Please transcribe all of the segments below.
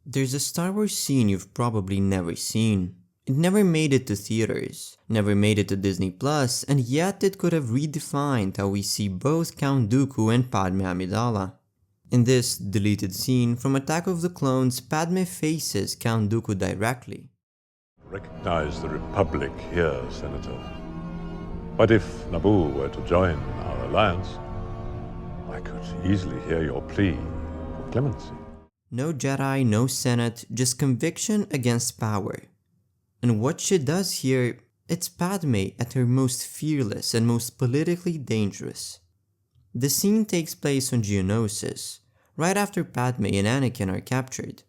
There's a Star Wars scene you've probably never seen. It never made it to theaters, never made it to Disney Plus, and yet it could have redefined how we see both Count Dooku and Padmé Amidala. In this deleted scene from Attack of the Clones, Padmé faces Count Dooku directly. Recognize the Republic here, Senator. But if Naboo were to join our alliance, I could easily hear your plea for clemency. No Jedi, no Senate, just conviction against power. And what she does here, it's Padmé at her most fearless and most politically dangerous. The scene takes place on Geonosis, right after Padmé and Anakin are captured.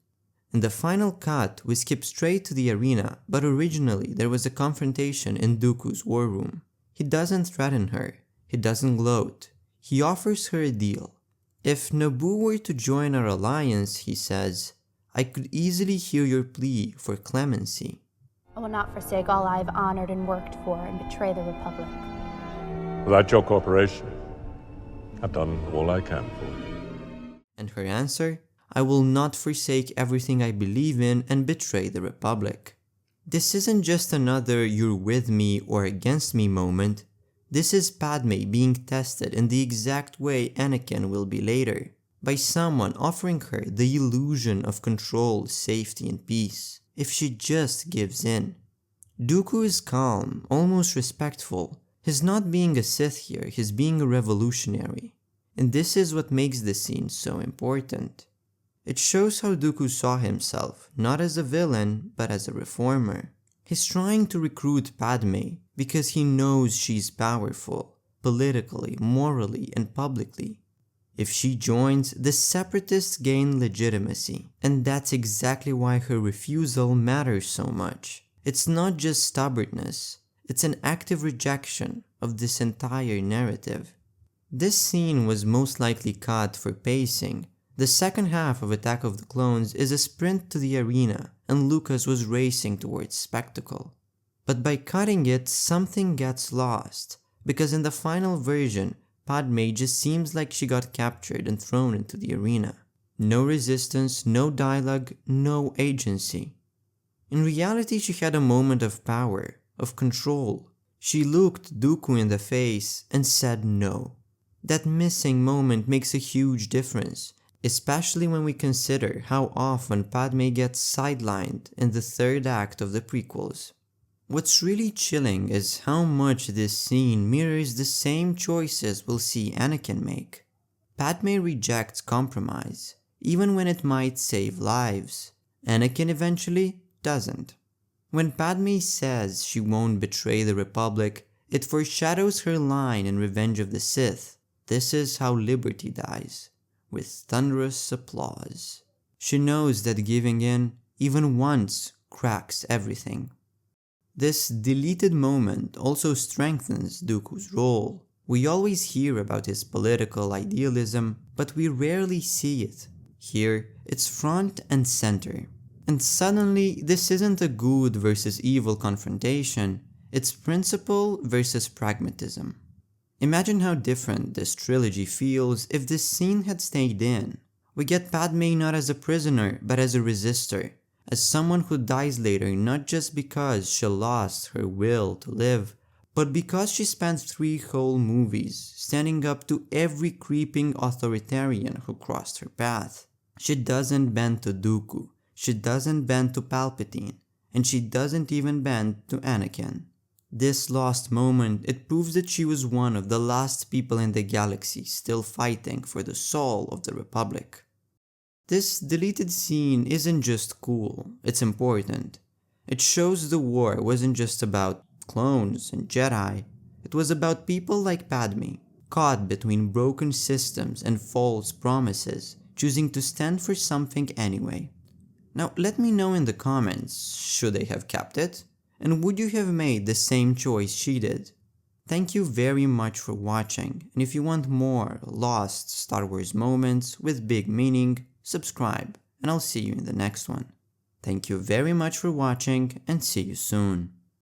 In the final cut, we skip straight to the arena, but originally there was a confrontation in Dooku's war room. He doesn't threaten her, he doesn't gloat, he offers her a deal. If Naboo were to join our alliance, he says, I could easily hear your plea for clemency. I will not forsake all I have honored and worked for and betray the Republic. Without your cooperation, I've done all I can for you. And her answer? I will not forsake everything I believe in and betray the Republic. This isn't just another you're with me or against me moment. This is Padmé being tested in the exact way Anakin will be later, by someone offering her the illusion of control, safety, and peace, if she just gives in. Dooku is calm, almost respectful. He's not being a Sith here, he's being a revolutionary. And this is what makes this scene so important. It shows how Dooku saw himself, not as a villain, but as a reformer. He's trying to recruit Padmé because he knows she's powerful, politically, morally, and publicly. If she joins, the separatists gain legitimacy, and that's exactly why her refusal matters so much. It's not just stubbornness, it's an active rejection of this entire narrative. This scene was most likely cut for pacing. The second half of Attack of the Clones is a sprint to the arena, and Lucas was racing towards spectacle. But by cutting it, something gets lost, because in the final version, Padmé just seems like she got captured and thrown into the arena. No resistance, no dialogue, no agency. In reality, she had a moment of power, of control. She looked Dooku in the face and said no. That missing moment makes a huge difference, especially when we consider how often Padmé gets sidelined in the third act of the prequels. What's really chilling is how much this scene mirrors the same choices we'll see Anakin make. Padmé rejects compromise, even when it might save lives. Anakin eventually doesn't. When Padmé says she won't betray the Republic, it foreshadows her line in Revenge of the Sith. This is how liberty dies, with thunderous applause. She knows that giving in, even once, cracks everything. This deleted moment also strengthens Dooku's role. We always hear about his political idealism, but we rarely see it. Here, it's front and center. And suddenly, this isn't a good versus evil confrontation, it's principle versus pragmatism. Imagine how different this trilogy feels if this scene had stayed in. We get Padmé not as a prisoner, but as a resistor, as someone who dies later not just because she lost her will to live, but because she spent 3 whole movies standing up to every creeping authoritarian who crossed her path. She doesn't bend to Dooku, she doesn't bend to Palpatine, and she doesn't even bend to Anakin. This lost moment, it proves that she was one of the last people in the galaxy still fighting for the soul of the Republic. This deleted scene isn't just cool, it's important. It shows the war wasn't just about clones and Jedi, it was about people like Padmé, caught between broken systems and false promises, choosing to stand for something anyway. Now let me know in the comments, should they have kept it? And would you have made the same choice she did? Thank you very much for watching, and if you want more lost Star Wars moments with big meaning, subscribe, and I'll see you in the next one. Thank you very much for watching, and see you soon.